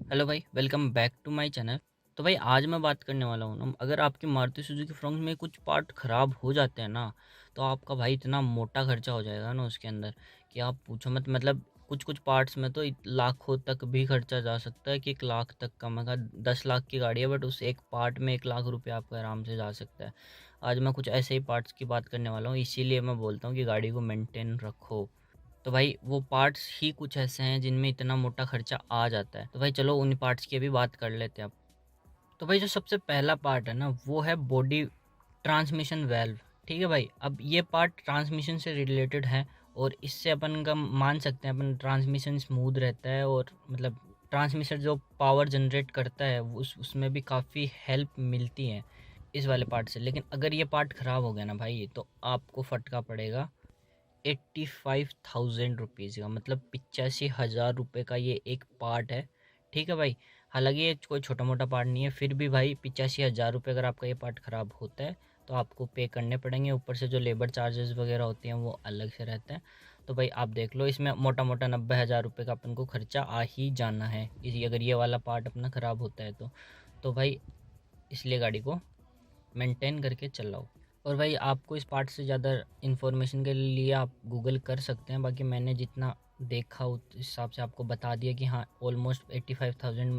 Hello भाई, welcome back to my channel. तो भाई आज मैं बात करने वाला हूँ ना, अगर आपकी मारुति सुजुकी फ्रॉन्क्स में कुछ पार्ट ख़राब हो जाते हैं ना, तो आपका भाई इतना मोटा खर्चा हो जाएगा ना उसके अंदर कि आप पूछो मत। मतलब कुछ कुछ पार्ट्स में तो लाखों तक भी खर्चा जा सकता है कि 1 लाख तक का। मैं कहा 10 लाख की गाड़ी है, बट उस एक पार्ट में 1 लाख रुपये आपका आराम से जा सकता है। आज मैं कुछ ऐसे ही पार्ट्स की बात करने वाला हूँ, इसीलिए मैं बोलता हूँ कि गाड़ी को मेंटेन रखो। तो भाई वो पार्ट्स ही कुछ ऐसे हैं जिनमें इतना मोटा खर्चा आ जाता है। तो भाई चलो उन पार्ट्स की भी बात कर लेते हैं अब। तो भाई जो सबसे पहला पार्ट है ना, वो है बॉडी ट्रांसमिशन वेल्व। ठीक है भाई, अब ये पार्ट ट्रांसमिशन से रिलेटेड है और इससे अपन का मान सकते हैं अपन ट्रांसमिशन स्मूथ रहता है, और मतलब ट्रांसमिशन जो पावर जनरेट करता है उसमें भी काफ़ी हेल्प मिलती है इस वाले पार्ट से। लेकिन अगर ये पार्ट ख़राब हो गया ना भाई, तो आपको फटका पड़ेगा 85,000 रुपीज़ का, मतलब 85,000 रुपये का ये एक पार्ट है। ठीक है भाई, हालांकि ये कोई छोटा मोटा पार्ट नहीं है, फिर भी भाई 85,000 रुपये अगर आपका ये पार्ट ख़राब होता है तो आपको पे करने पड़ेंगे। ऊपर से जो लेबर चार्जेस वगैरह होते हैं वो अलग से रहते हैं। तो भाई आप देख लो, इसमें मोटा मोटा 90,000 रुपये का अपन को खर्चा आ ही जाना है इसी, अगर ये वाला पार्ट अपना ख़राब होता है तो भाई इसलिए गाड़ी को मेंटेन करके चलाओ। और भाई आपको इस पार्ट से ज़्यादा इन्फॉर्मेशन के लिए आप गूगल कर सकते हैं, बाकी मैंने जितना देखा उस हिसाब से आपको बता दिया कि हाँ ऑलमोस्ट 85,000,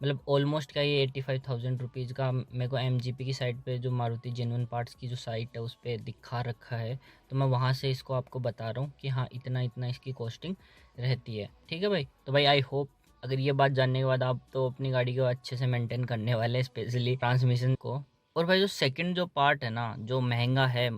मतलब ऑलमोस्ट क्या, ये 85,000 रुपीज़ का मेरे को MGP की साइट पे, जो मारुति जेन्युइन पार्ट्स की जो साइट है उस पर दिखा रखा है। तो मैं वहाँ से इसको आपको बता रहा हूँ कि हाँ इतना इतना इसकी कॉस्टिंग रहती है। ठीक है भाई, तो भाई आई होप अगर ये बात जानने के बाद आप तो अपनी गाड़ी को अच्छे से मेंटेन करने वाले हैं, स्पेशली ट्रांसमिशन को। और भाई जो सेकंड जो पार्ट है ना, जो महंगा है,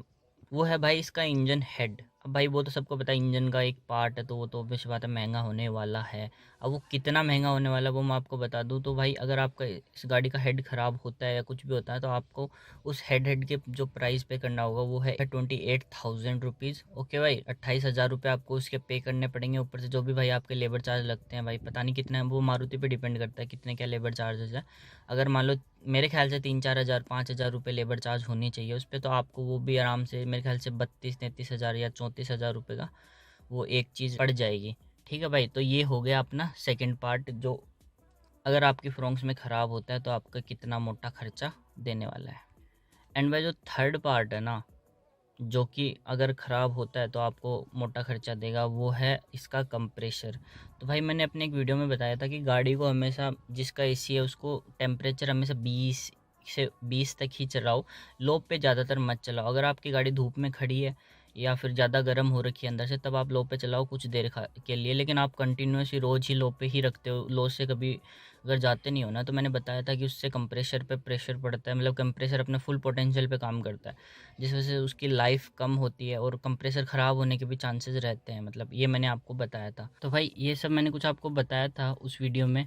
वो है भाई इसका इंजन हेड। अब भाई वो तो सबको पता है, इंजन का एक पार्ट है तो वो तो ऑब्वियस बात है महंगा होने वाला है। अब वो कितना महंगा होने वाला है वो मैं आपको बता दूं। तो भाई अगर आपका इस गाड़ी का हेड ख़राब होता है या कुछ भी होता है, तो आपको उस हेड के जो प्राइस पे करना होगा वो है 28,000 रुपीज़। ओके भाई, 28,000 रुपये आपको उसके पे करने पड़ेंगे। ऊपर से जो भी भाई आपके लेबर चार्ज लगते हैं, भाई पता नहीं कितना है, वो मारुति पे डिपेंड करता है कितने क्या लेबर चार्जेस है। अगर मान लो, मेरे ख्याल से 3-4 हज़ार 5 हज़ार रुपये लेबर चार्ज होनी चाहिए उस पर, तो आपको वो भी आराम से मेरे ख्याल से 32-33 हज़ार या 34 हज़ार रुपये का वो एक चीज़ पड़ जाएगी। ठीक है भाई, तो ये हो गया अपना सेकंड पार्ट, जो अगर आपकी फ्रॉन्क्स में ख़राब होता है तो आपका कितना मोटा खर्चा देने वाला है। एंड भाई जो थर्ड पार्ट है ना, जो कि अगर ख़राब होता है तो आपको मोटा खर्चा देगा, वो है इसका कंप्रेशर। तो भाई मैंने अपने एक वीडियो में बताया था कि गाड़ी को हमेशा, जिसका एसी है उसको टेम्परेचर हमेशा 20 से 20 तक ही चलाओ। लो पे ज़्यादातर मत चलाओ। अगर आपकी गाड़ी धूप में खड़ी है या फिर ज़्यादा गर्म हो रखी है अंदर से, तब आप लो पे चलाओ कुछ देर के लिए। लेकिन आप कंटिन्यूसली रोज़ ही लो पे ही रखते हो, लो से कभी अगर जाते नहीं हो ना, तो मैंने बताया था कि उससे कंप्रेशर पे प्रेशर पड़ता है, मतलब कंप्रेसर अपने फुल पोटेंशियल पे काम करता है, जिस वजह से उसकी लाइफ कम होती है और कंप्रेसर ख़राब होने के भी चांसेस रहते हैं। मतलब ये मैंने आपको बताया था। तो भाई ये सब मैंने कुछ आपको बताया था उस वीडियो में।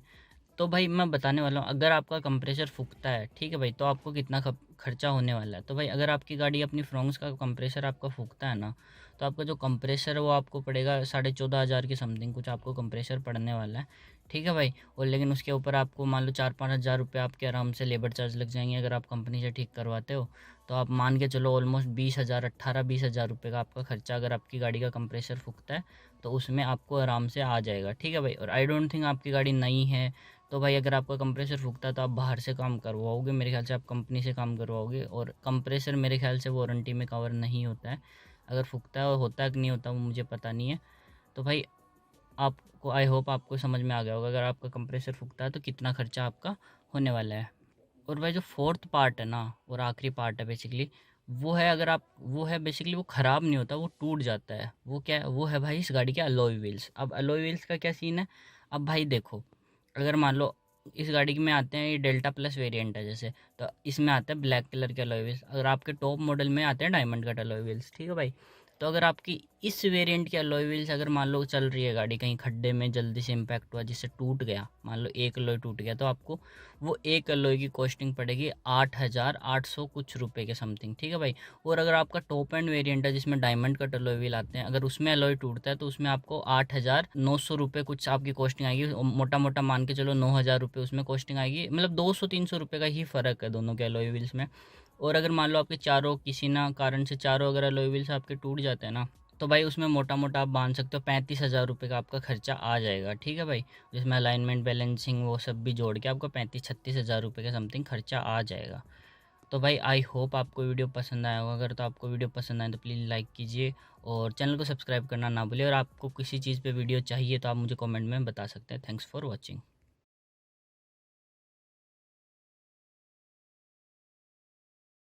तो भाई मैं बताने वाला हूँ, अगर आपका कंप्रेसर फूकता है, ठीक है भाई, तो आपको कितना खर्चा होने वाला है। तो भाई अगर आपकी गाड़ी अपनी फ्रॉन्क्स का कंप्रेसर आपका फूकता है ना, तो आपका जो कंप्रेसर है वो आपको पड़ेगा 14,500 के समथिंग कुछ आपको कंप्रेसर पड़ने वाला है। ठीक है भाई, और लेकिन उसके ऊपर आपको मान लो 4-5 हज़ार रुपये आपके आराम से लेबर चार्ज लग जाएंगे अगर आप कंपनी से ठीक करवाते हो। तो आप मान के चलो ऑलमोस्ट 20,000, 18-20 हज़ार रुपये का आपका खर्चा अगर आपकी गाड़ी का कंप्रेसर फूकता है, तो उसमें आपको आराम से आ जाएगा। ठीक है भाई, और आई डोंट थिंक आपकी गाड़ी नई है, तो भाई अगर आपका कंप्रेसर फूकता है तो आप बाहर से काम करवाओगे, मेरे ख्याल से आप कंपनी से काम करवाओगे। और कंप्रेसर मेरे ख्याल से वारंटी में कवर नहीं होता है, अगर फूकता है, होता है कि नहीं होता वो मुझे पता नहीं है। तो भाई आपको, आई होप आपको समझ में आ गया होगा अगर आपका कंप्रेसर फूकता है तो कितना खर्चा आपका होने वाला है। और भाई जो फोर्थ पार्ट है ना, और आखिरी पार्ट है बेसिकली, वो है, अगर आप, वो है बेसिकली, वो ख़राब नहीं होता, वो टूट जाता है। वो क्या है, वो है भाई इस गाड़ी के अलॉय व्हील्स। अब अलॉय व्हील्स का क्या सीन है, अब भाई देखो, अगर मान लो इस गाड़ी में आते हैं, ये डेल्टा प्लस वेरिएंट है जैसे, तो इसमें आता है ब्लैक कलर के अलॉय व्हील्स। अगर आपके टॉप मॉडल में आते हैं डायमंड कट अलॉय व्हील्स। ठीक है भाई, तो अगर आपकी इस वेरिएंट की अलॉय व्हील्स अगर मान लो चल रही है गाड़ी, कहीं खड्डे में जल्दी से इम्पैक्ट हुआ जिससे टूट गया, मान लो एक अलॉय टूट गया, तो आपको वो एक अलॉय की कॉस्टिंग पड़ेगी 8,800 कुछ रुपए के समथिंग। ठीक है भाई, और अगर आपका टॉप एंड वेरिएंट है जिसमें डायमंड कट अलॉय व्हील आते हैं, अगर उसमें अलॉय टूटता है तो उसमें आपको 8,900 रुपये कुछ आपकी कॉस्टिंग आएगी। मोटा मोटा मान के चलो 9,000 रुपये उसमें कॉस्टिंग आएगी, मतलब 200-300 रुपये का ही फ़र्क है दोनों के अलॉय व्हील्स में। और अगर मान लो आपके चारों, किसी ना कारण से चारों अगर अलॉय व्हील्स आपके टूट जाते हैं ना, तो भाई उसमें मोटा मोटा आप बांध सकते हो 35,000 रुपये का आपका खर्चा आ जाएगा। ठीक है भाई, जिसमें अलाइनमेंट बैलेंसिंग वो सब भी जोड़ के आपको 35-36 हज़ार रुपये के समथिंग खर्चा आ जाएगा। तो भाई आई होप आपको वीडियो पसंद आया होगा। अगर तो आपको वीडियो पसंद आए तो प्लीज़ लाइक कीजिए और चैनल को सब्सक्राइब करना ना भूलिए। और आपको किसी चीज़ पे वीडियो चाहिए तो आप मुझे कमेंट में बता सकते हैं। Thanks for watching.